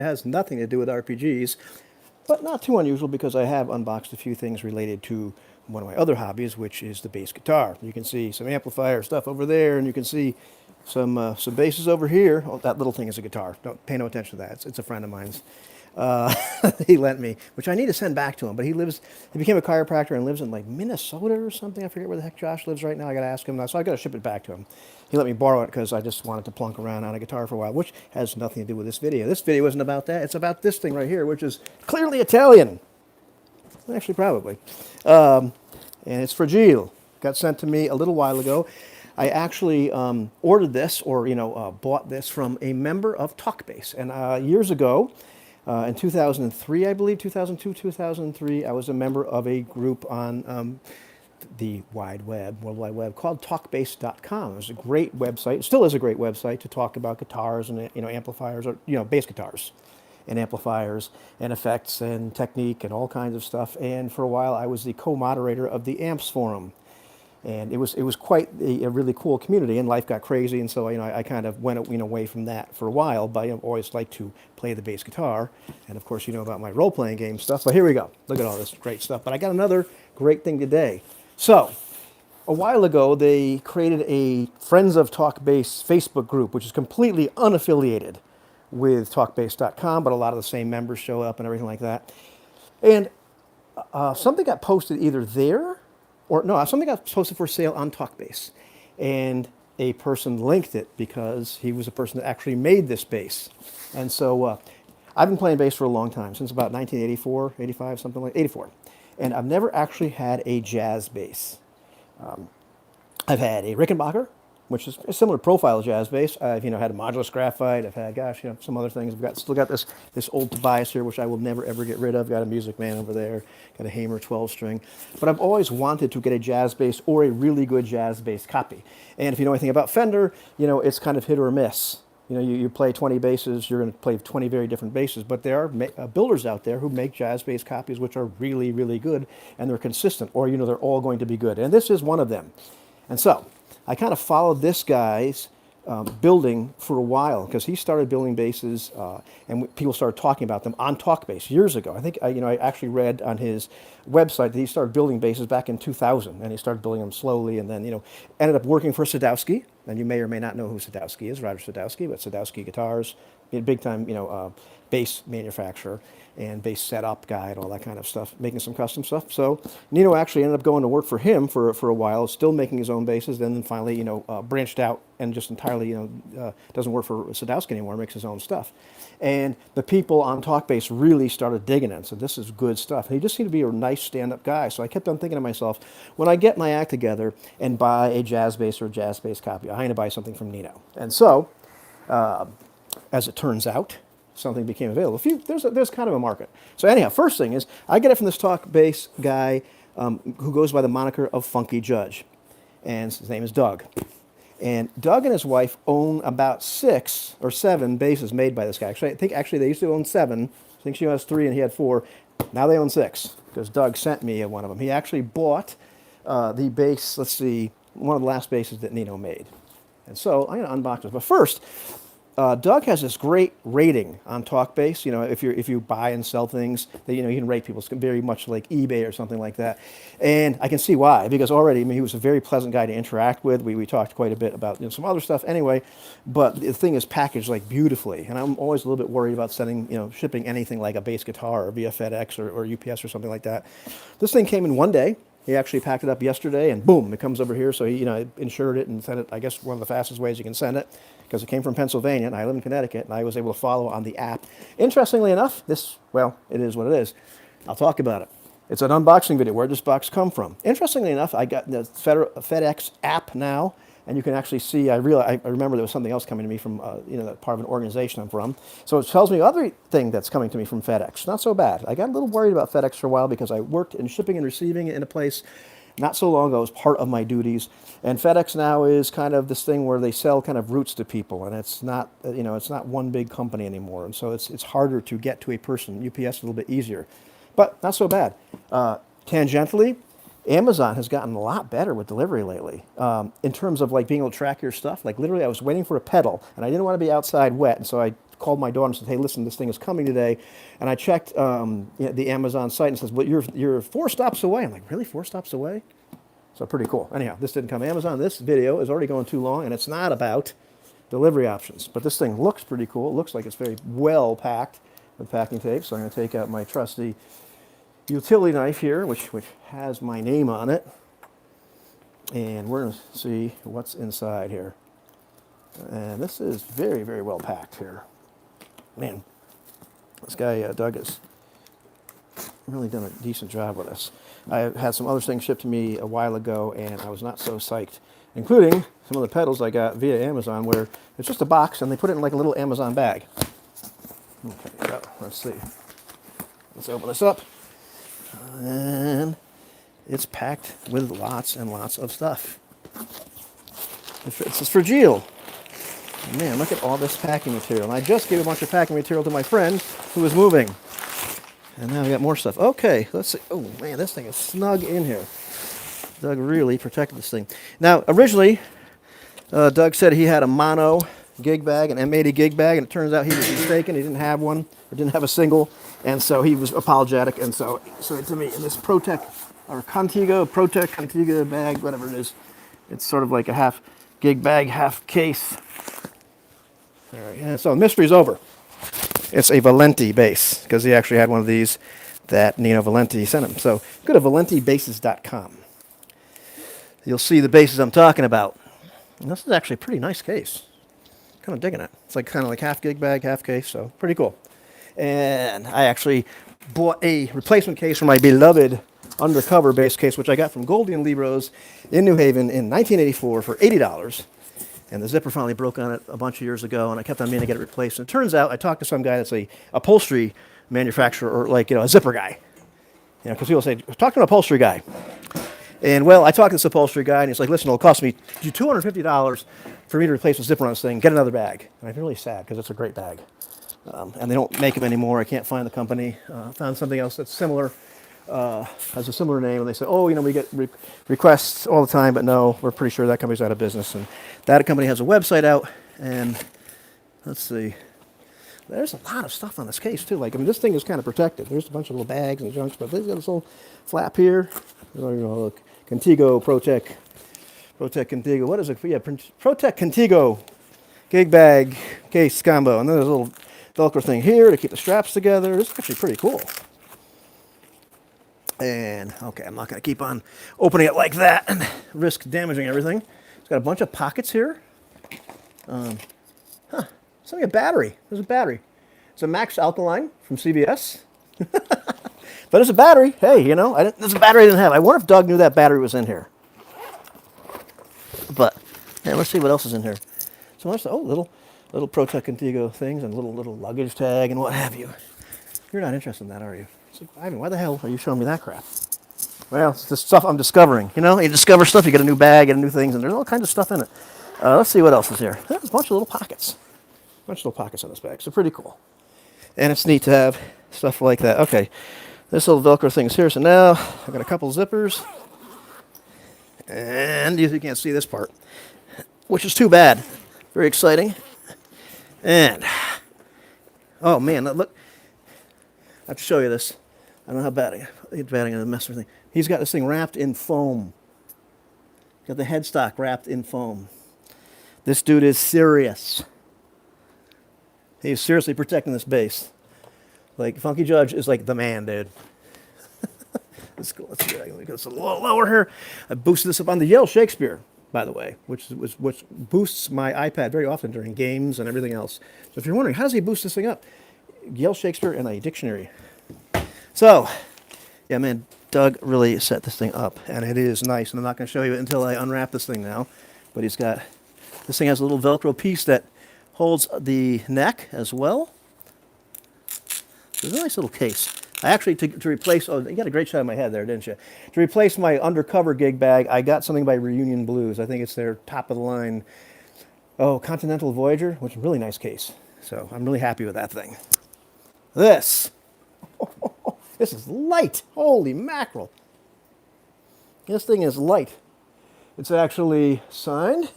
It has nothing to do with RPGs, but not too unusual because I have unboxed a few things related to one of my other hobbies, which is the bass guitar. You can see some amplifier stuff over there, and you can see some basses over here. Oh, that little thing is a guitar. Don't pay no attention to that. It's a friend of mine's. Uh, he lent me, which I need to send back to him. But he became a chiropractor and lives in like Minnesota or something. I forget where the heck Josh lives right now. I got to ask him. So I got to ship it back to him. He let me borrow it because I just wanted to plunk around on a guitar for a while, which has nothing to do with this video. This video isn't about that. It's about this thing right here, which is clearly Italian. Actually, probably. And it's fragile. Got sent to me a little while ago. I actually ordered this, or bought this from a member of Talkbase. And years ago, in 2003, I believe, 2002, 2003, I was a member of a group on the World Wide Web, called Talkbase.com. It was a great website. It still is a great website to talk about guitars and amplifiers, or bass guitars and amplifiers and effects and technique and all kinds of stuff. And for a while, I was the co-moderator of the Amps Forum. And it was quite a really cool community, and life got crazy, and so I kind of went away from that for a while. But I always liked to play the bass guitar, and of course you know about my role-playing game stuff. But here we go. Look at all this great stuff. But I got another great thing today. So a while ago, they created a Friends of Talkbase Facebook group, which is completely unaffiliated with Talkbase.com, but a lot of the same members show up and everything like that. And something got posted either there, or no, something got posted for sale on Talkbase. And a person linked it because he was a person that actually made this bass. And so I've been playing bass for a long time, since about 1984, 85, something like 84. And I've never actually had a jazz bass. I've had a Rickenbacker, which is a similar profile jazz bass. I've had a modulus graphite. I've had some other things. I've still got this old Tobias here, which I will never ever get rid of. Got a Music Man over there. Got a Hamer 12 string. But I've always wanted to get a jazz bass or a really good jazz bass copy. And if you know anything about Fender, it's kind of hit or miss. You play 20 basses, you're going to play 20 very different basses. But there are builders out there who make jazz bass copies which are really, really good, and they're consistent, or they're all going to be good. And this is one of them. And so I kind of followed this guy's building for a while, because he started building basses, and people started talking about them on Talkbase years ago. I think I actually read on his website that he started building basses back in 2000, and he started building them slowly, and then ended up working for Sadowski. And you may or may not know who Sadowski is, Roger Sadowski, but Sadowski Guitars, big time bass manufacturer and bass setup guy and all that kind of stuff, making some custom stuff. So Nino actually ended up going to work for him for a while, still making his own basses. Then finally, branched out and just entirely, doesn't work for Sadowski anymore, makes his own stuff. And the people on Talkbase really started digging it. So this is good stuff. And he just seemed to be a nice stand-up guy. So I kept on thinking to myself, when I get my act together and buy a jazz bass or a jazz bass copy, I'm going to buy something from Nino. And so, as it turns out, something became available. There's kind of a market. So anyhow, first thing is, I get it from this Talkbase guy who goes by the moniker of Funky Judge. And his name is Doug. And Doug and his wife own about 6 or 7 basses made by this guy. I think they used to own 7. I think she has 3 and he had 4. Now they own 6, because Doug sent me one of them. He actually bought the bass, let's see, one of the last basses that Nino made. And so I'm going to unbox this. But first, Doug has this great rating on Talkbase. If you buy and sell things, you can rate people. It's very much like eBay or something like that. And I can see why, because already, he was a very pleasant guy to interact with. We talked quite a bit about some other stuff anyway, but the thing is packaged beautifully. And I'm always a little bit worried about shipping anything like a bass guitar or via FedEx or UPS or something like that. This thing came in one day. He actually packed it up yesterday, and boom, it comes over here. So he, insured it and sent it. I guess one of the fastest ways you can send it, because it came from Pennsylvania, and I live in Connecticut, and I was able to follow on the app. Interestingly enough, it is what it is. I'll talk about it. It's an unboxing video. Where did this box come from? Interestingly enough, I got the FedEx app now, and you can actually see. I remember there was something else coming to me from part of an organization I'm from. So it tells me other thing that's coming to me from FedEx. Not so bad. I got a little worried about FedEx for a while, because I worked in shipping and receiving in a place not so long ago as part of my duties. And FedEx now is kind of this thing where they sell kind of routes to people, and it's not one big company anymore. And so it's harder to get to a person. UPS is a little bit easier, but not so bad. Tangentially, Amazon has gotten a lot better with delivery lately, in terms of being able to track your stuff. Literally, I was waiting for a pedal, and I didn't want to be outside wet, and so I called my daughter and said, hey, listen, this thing is coming today. And I checked the Amazon site and it says, well, you're 4 stops away. I'm like, really, 4 stops away? So pretty cool. Anyhow, this didn't come Amazon. This video is already going too long, and it's not about delivery options. But this thing looks pretty cool. It looks like it's very well packed with packing tape. So I'm going to take out my trusty utility knife here, which has my name on it. And we're going to see what's inside here. And this is very, very well packed here. Man, this guy, Doug, has really done a decent job with this. I had some other things shipped to me a while ago, and I was not so psyched, including some of the pedals I got via Amazon, where it's just a box, and they put it in like a little Amazon bag. Okay, so let's see. Let's open this up. And it's packed with lots and lots of stuff. It's fragile. Man, look at all this packing material. And I just gave a bunch of packing material to my friend who was moving. And now we got more stuff. Okay, let's see. Oh, man, this thing is snug in here. Doug really protected this thing. Now, originally, Doug said he had a mono gig bag, an M80 gig bag, and it turns out he was mistaken. He didn't have one, or didn't have a single, and so he was apologetic. And so to me, in this ProTech, or ProTech Contigo bag, whatever it is, it's sort of like a half gig bag, half case. All right, and so the mystery's over. It's a Valenti base, because he actually had one of these that Nino Valenti sent him. So go to valentibases.com. You'll see the bases I'm talking about. And this is actually a pretty nice case. Kind of digging it. It's like kind of like half gig bag, half case, so pretty cool. And I actually bought a replacement case for my beloved undercover base case, which I got from Goldie and Libros in New Haven in 1984 for $80. And the zipper finally broke on it a bunch of years ago, and I kept on meaning to get it replaced. And it turns out I talked to some guy that's a upholstery manufacturer, or like, a zipper guy. Because people say, talk to an upholstery guy. And well, I talked to this upholstery guy, and he's like, listen, it'll cost me $250 for me to replace the zipper on this thing. Get another bag. And I'm really sad, because it's a great bag. And they don't make them anymore. I can't find the company. Found something else that's similar, has a similar name, and they said, oh, we get requests all the time, but no, we're pretty sure that company's out of business. And that company has a website out, and let's see, there's a lot of stuff on this case too. Like, this thing is kind of protected. There's a bunch of little bags and junk, but there's got this little flap here. Look, Contigo ProTech Contigo. What is it? Yeah, ProTech Contigo gig bag case combo, and then there's a little Velcro thing here to keep the straps together. This is actually pretty cool. And, okay, I'm not going to keep on opening it like that and risk damaging everything. It's got a bunch of pockets here. It's like a battery. There's a battery. It's a Max Alkaline from CVS. But it's a battery. Hey, there's a battery I didn't have. I wonder if Doug knew that battery was in here. But, yeah, let's see what else is in here. So much, little ProTech Contigo things and little luggage tag and what have you. You're not interested in that, are you? So, Ivan, why the hell are you showing me that crap? Well, it's the stuff I'm discovering. You discover stuff, you get a new bag and new things, and there's all kinds of stuff in it. Let's see what else is here. There's a bunch of little pockets. A bunch of little pockets on this bag, so pretty cool. And it's neat to have stuff like that. Okay, this little Velcro thing is here. So now I've got a couple zippers. And you can't see this part, which is too bad. Very exciting. And, oh man, look. I have to show you this. I don't know how bad I'm going to mess with everything. He's got this thing wrapped in foam. He's got the headstock wrapped in foam. This dude is serious. He's seriously protecting this base. Like, Funky Judge is like the man, dude. Let's go. Let's go. Let me go a little lower here. I boosted this up on the Yale Shakespeare, by the way, which boosts my iPad very often during games and everything else. So if you're wondering, how does he boost this thing up? Yale Shakespeare and a dictionary. So, yeah, man, Doug really set this thing up, and it is nice. And I'm not going to show you it until I unwrap this thing now. But this thing has a little Velcro piece that holds the neck as well. It's a nice little case. I actually, to replace, you got a great shot of my head there, didn't you? To replace my undercover gig bag, I got something by Reunion Blues. I think it's their top of the line, Continental Voyager, which is a really nice case. So I'm really happy with that thing. This is light. Holy mackerel. This thing is light. It's actually signed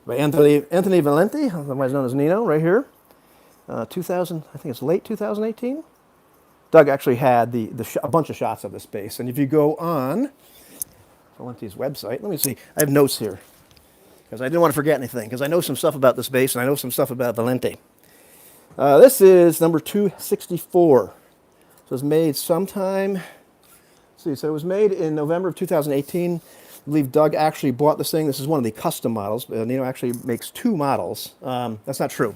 by Anthony Valenti, otherwise known as Nino, right here. 2000, I think it's late 2018. Doug actually had a bunch of shots of this bass. And if you go on Valenti's website, let me see, I have notes here because I didn't want to forget anything because I know some stuff about this bass and I know some stuff about Valenti. This is number 264. So it was made sometime, let's see, so it was made in November of 2018. I believe Doug actually bought this thing. This is one of the custom models. Nino actually makes two models. That's not true.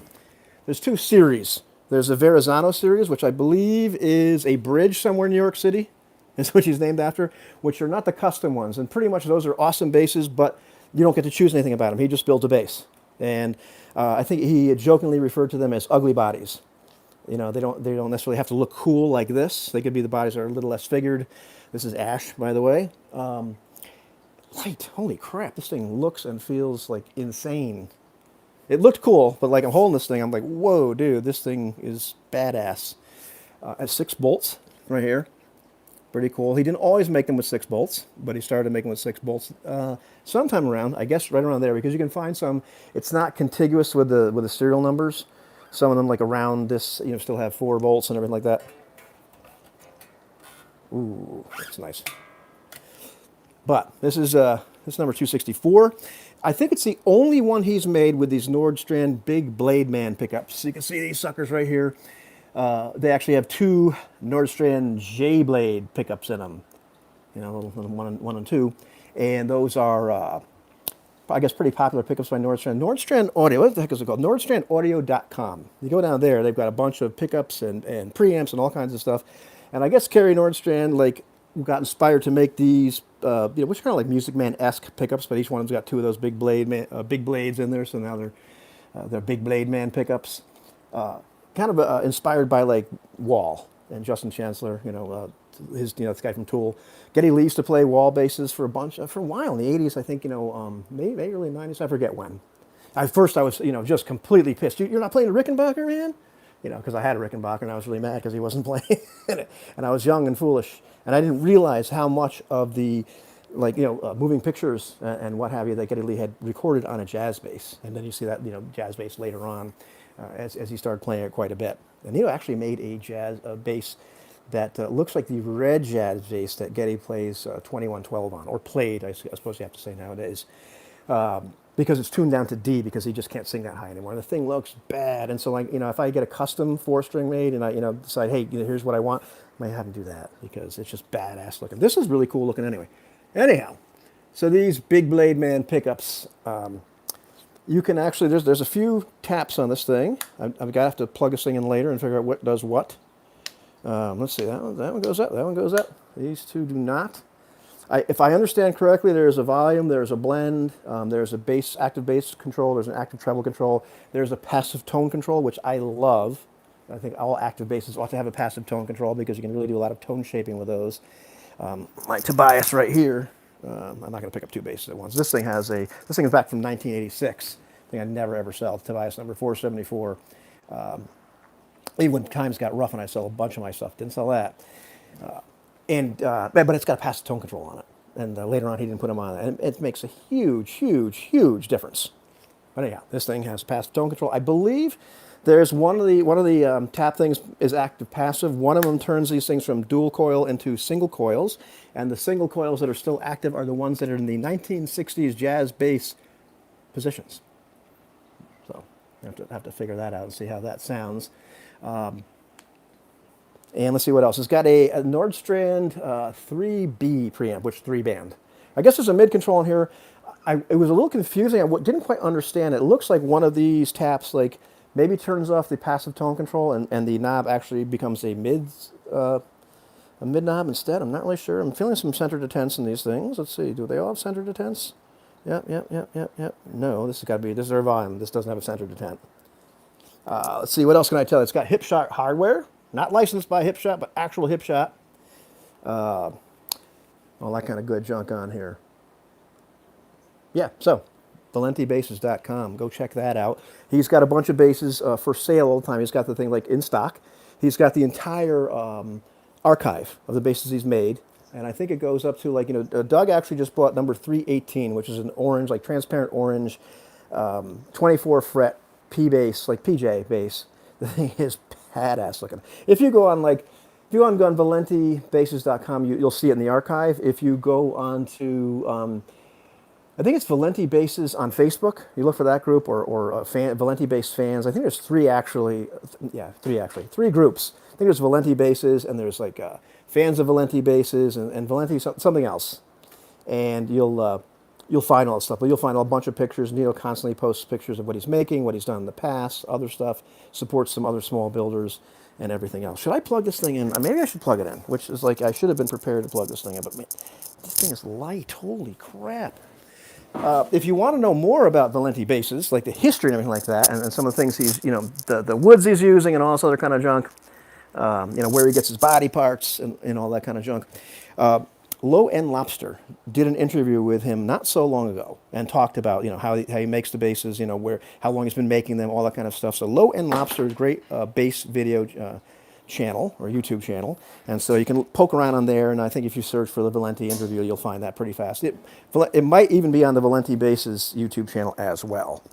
There's two series. There's a Verrazano series, which I believe is a bridge somewhere in New York City. That's what he's named after, which are not the custom ones. And pretty much those are awesome basses, but you don't get to choose anything about them. He just builds a bass. And I think he jokingly referred to them as ugly bodies. You know, they don't necessarily have to look cool like this. They could be, the bodies are a little less figured. This is ash, by the way. Light, holy crap, this thing looks and feels like insane. It looked cool, but like I'm holding this thing, I'm like, whoa, dude, this thing is badass. Has 6 bolts right here. Pretty cool. He didn't always make them with 6 bolts, but he started making with 6 bolts sometime around, I guess right around there, because you can find some, it's not contiguous with the serial numbers. Some of them, like around this, you know, still have 4 bolts and everything like that. Ooh, that's nice. But this is number 264. I think it's the only one he's made with these Nordstrand big blade man pickups. So you can see these suckers right here. They actually have 2 Nordstrand J-blade pickups in them. You know, little one and 2. And those are, I guess, pretty popular pickups by Nordstrand. Nordstrand Audio, what the heck is it called? NordstrandAudio.com. You go down there, they've got a bunch of pickups and preamps and all kinds of stuff. And I guess Kerry Nordstrand, like, got inspired to make these, you know, which are kind of like Music Man-esque pickups, but each one of them's got 2 of those big blades in there, so now they're big blade man pickups. Kind of inspired by like Wall and Justin Chancellor, you know, this guy from Tool. Geddy Lee used to play Wall basses for a while in the 80s, I think, you know, maybe early 90s, I forget when. At first I was, you know, just completely pissed. You're not playing a Rickenbacker, man? You know, because I had a Rickenbacker and I was really mad because he wasn't playing it. And I was young and foolish. And I didn't realize how much of the, like, you know, moving pictures and what have you that Geddy Lee had recorded on a jazz bass. And then you see that, you know, jazz bass later on as he started playing it quite a bit. And he actually made a bass that looks like the red jazz bass that Geddy plays 2112 on, or played, I suppose you have to say nowadays. Because it's tuned down to D because he just can't sing that high anymore. And the thing looks bad. And so, like, you know, if I get a custom 4-string made and I, you know, decide, hey, you know, here's what I want, I might have to do that because it's just badass looking. This is really cool looking anyway. Anyhow, so these big blade man pickups, you can actually, there's a few taps on this thing. I've got to have to plug this thing in later and figure out what does what. Let's see, that one goes up, that one goes up. These two do not. If I understand correctly, there's a volume, there's a blend, there's a active bass control, there's an active treble control, there's a passive tone control, which I love. I think all active basses ought to have a passive tone control because you can really do a lot of tone shaping with those. Like Tobias right here. I'm not going to pick up 2 basses at once. This thing is back from 1986. I think I never ever sell Tobias number 474. Even when times got rough and I sold a bunch of my stuff, didn't sell that. But it's got a passive tone control on it. And later on, he didn't put them on. And it makes a huge, huge, huge difference. But anyhow, this thing has passive tone control. I believe there's one of the tap things is active passive. One of them turns these things from dual coil into single coils. And the single coils that are still active are the ones that are in the 1960s jazz bass positions. So you have to figure that out and see how that sounds. And let's see what else. It's got a Nordstrand 3B preamp, which 3-band. I guess there's a mid-control in here. It was a little confusing. I didn't quite understand. It looks like one of these taps, like, maybe turns off the passive tone control and the knob actually becomes a mid knob instead. I'm not really sure. I'm feeling some center detents in these things. Let's see. Do they all have center detents? Yep. No, this is their volume. This doesn't have a center detent. Let's see. What else can I tell you? It's got Hipshot hardware. Not licensed by Hipshot, but actual Hipshot. All that kind of good junk on here. Yeah, so ValentiBasses.com. Go check that out. He's got a bunch of basses for sale all the time. He's got the thing like in stock. He's got the entire archive of the basses he's made. And I think it goes up to, like, you know, Doug actually just bought number 318, which is an orange, like transparent orange, 24 fret P bass, like PJ bass. The thing is badass looking. If you go on like, if you go on valentibases.com, you'll see it in the archive. If you go on to, I think it's Valenti Bases on Facebook. You look for that group or Valenti Base fans. I think there's three actually. Yeah, three actually. Three groups. I think there's Valenti Bases and there's like fans of Valenti Bases and Valenti something else. And you'll find all that stuff. But you'll find a bunch of pictures. Neil constantly posts pictures of what he's making, what he's done in the past, other stuff. Supports some other small builders and everything else. Should I plug this thing in? Maybe I should plug it in. Which is like I should have been prepared to plug this thing in. But man, this thing is light. Holy crap! If you want to know more about Valenti bases, like the history and everything like that, and some of the things he's, the woods he's using and all this other kind of junk, where he gets his body parts and all that kind of junk. Low End Lobster did an interview with him not so long ago and talked about, how he makes the bases, how long he's been making them, all that kind of stuff. So Low End Lobster is a great base video channel or YouTube channel, and so you can poke around on there. And I think if you search for the Valenti interview, you'll find that pretty fast. It might even be on the Valenti Bases YouTube channel as well.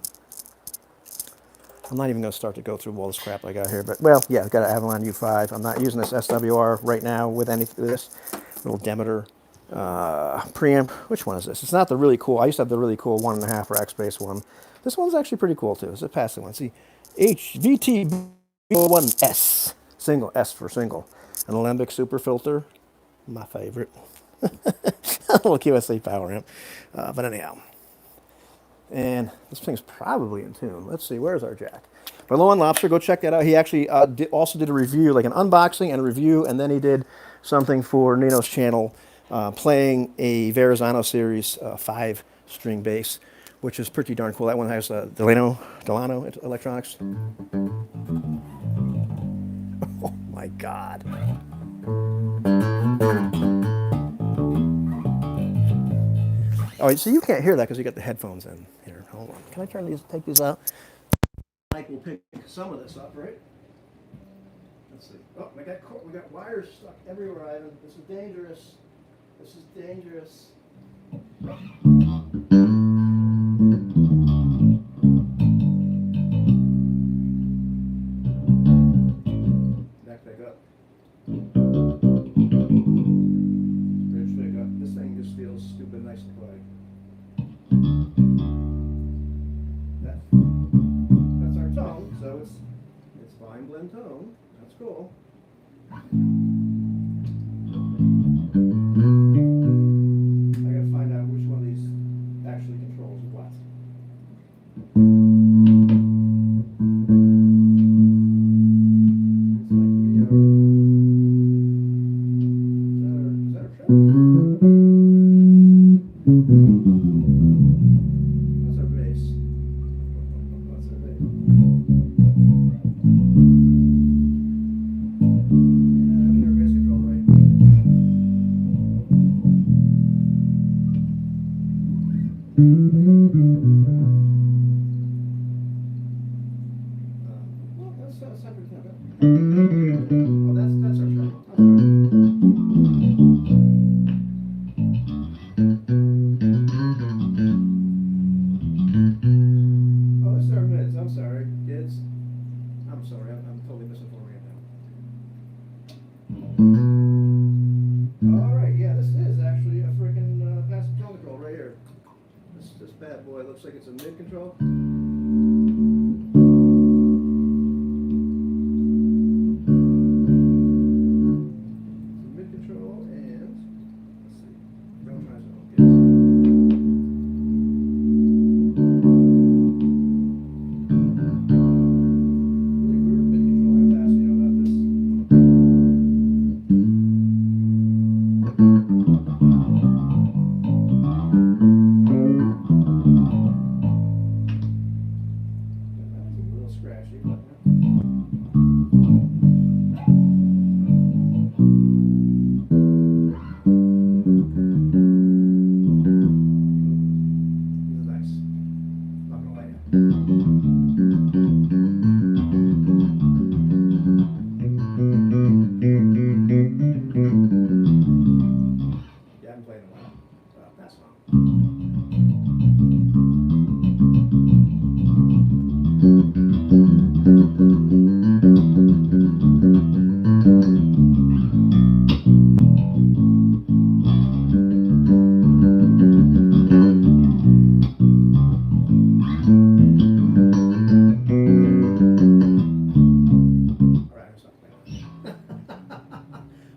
I'm not even going to start to go through all this crap I got here, but well, yeah, I've got an Avalon U5. I'm not using this SWR right now with any of this little Demeter preamp. Which one is this? It's not the really cool. I used to have the really cool 1.5 rack space one. This one's actually pretty cool too. It's a passive one. See, HVT1S. Single, S for single. An Alembic super filter, my favorite. A little QSC power amp. But anyhow. And this thing's probably in tune. Let's see, where's our jack? But Low End Lobster, go check that out. He actually also did a review, like an unboxing and a review, and then he did something for Nino's channel, playing a Verrazano Series 5-string bass, which is pretty darn cool. That one has Delano electronics. Oh my God. Oh, so you can't hear that because you got the headphones in here. Hold on. Can I take these out? Mike will pick some of this up, right? Let's see. Oh, we got wires stuck everywhere, Ivan. This is dangerous. This is dangerous. Neck back up. Bridge back up. This thing just feels stupid nice and quiet. That's our tone, so it's fine blend tone. That's cool. I gotta find out which one of these actually controls what. Is that our track? That's our bass. That's our bass.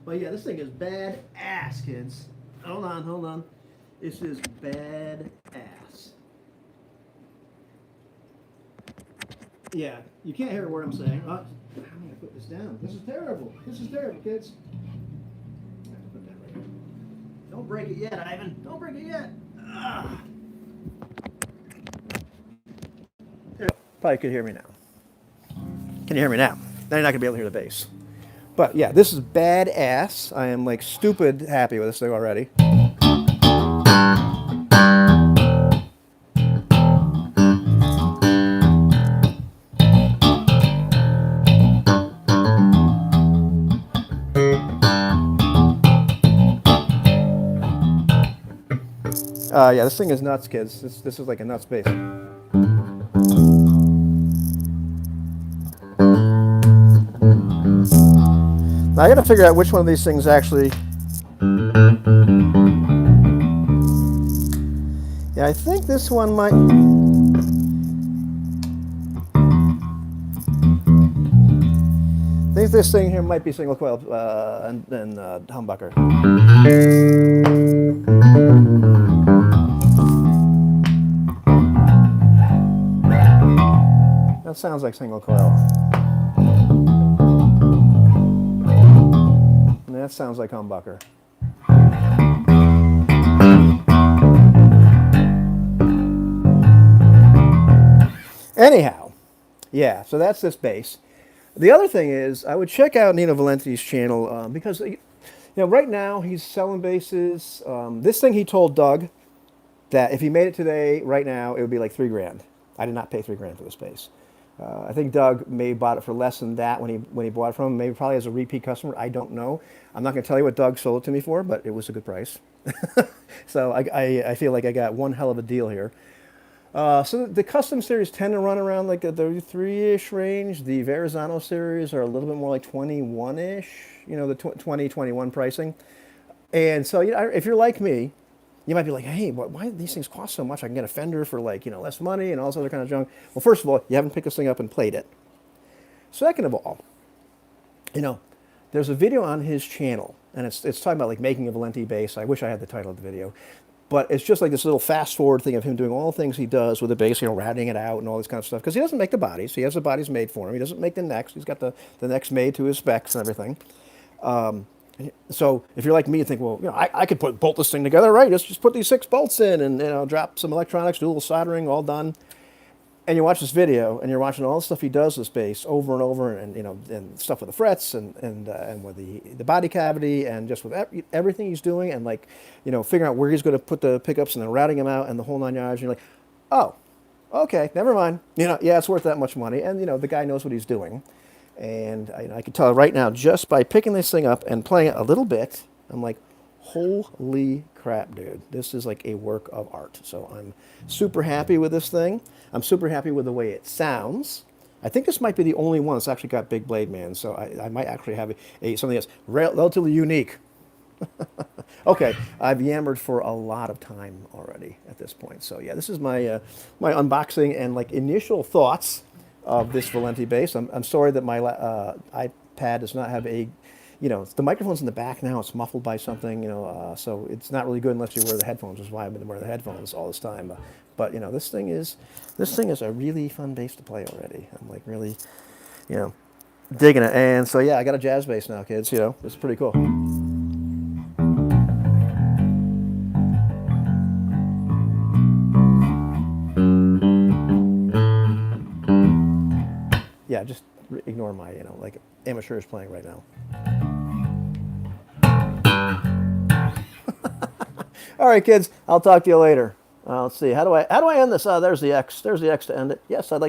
But yeah, this thing is bad ass, kids. Hold on, hold on. This is bad ass. Yeah, you can't hear a word I'm saying. Oh, I'm gonna put this down. This is terrible. This is terrible, kids. I have to put that right here. Don't break it yet, Ivan. Don't break it yet. Ah. Probably could hear me now. Can you hear me now? Now you're not gonna be able to hear the bass. But yeah, this is badass. I am like stupid happy with this thing already. Yeah, this thing is nuts, kids. This is like a nuts bass. Now I gotta figure out which one of these things actually. Yeah, I think this one might. I think this thing here might be single coil and humbucker. That sounds like single coil. And that sounds like humbucker. Anyhow, yeah, so that's this bass. The other thing is, I would check out Nino Valenti's channel because, right now he's selling basses. This thing he told Doug that if he made it today, right now, it would be like $3,000. I did not pay $3,000 for this bass. I think Doug may have bought it for less than that when he bought it from him. Maybe probably as a repeat customer. I don't know. I'm not going to tell you what Doug sold it to me for, but it was a good price. So I feel like I got one hell of a deal here. So the custom series tend to run around like the 33-ish range. The Verrazano series are a little bit more like 21-ish, the 20, 21 pricing. And so if you're like me, you might be like, hey, why do these things cost so much? I can get a Fender for like, less money and all this other kind of junk. Well, first of all, you haven't picked this thing up and played it. Second of all, there's a video on his channel, and it's talking about like making a Valenti bass. I wish I had the title of the video. But it's just like this little fast forward thing of him doing all the things he does with the bass, routing it out and all this kind of stuff. Because he doesn't make the bodies. He has the bodies made for him. He doesn't make the necks. He's got the necks made to his specs and everything. So if you're like me, you think, well, I could bolt this thing together, right? Just put these 6 bolts in and drop some electronics, do a little soldering, all done. And you watch this video, and you're watching all the stuff he does with this bass over and over, and and stuff with the frets and with the body cavity, and just with everything he's doing, and like figuring out where he's going to put the pickups and then routing them out and the whole 9 yards. And you're like, oh, okay, never mind. Yeah, it's worth that much money, and the guy knows what he's doing. And I can tell right now, just by picking this thing up and playing it a little bit, I'm like, holy crap, dude. This is like a work of art. So I'm super happy with this thing. I'm super happy with the way it sounds. I think this might be the only one that's actually got big blade man. So I might actually have something that's relatively unique. Okay, I've yammered for a lot of time already at this point. So yeah, this is my my unboxing and like initial thoughts of this Valenti bass. I'm sorry that my iPad does not have a, the microphone's in the back now. It's muffled by something, so it's not really good unless you wear the headphones, which is why I've been wearing the headphones all this time. But this thing is a really fun bass to play already. I'm like really, digging it. And so yeah, I got a jazz bass now, kids. It's pretty cool. Yeah, just ignore my, like amateurs playing right now. All right, kids, I'll talk to you later. Let's see, how do I end this? There's the X. There's the X to end it. Yes, I'd like to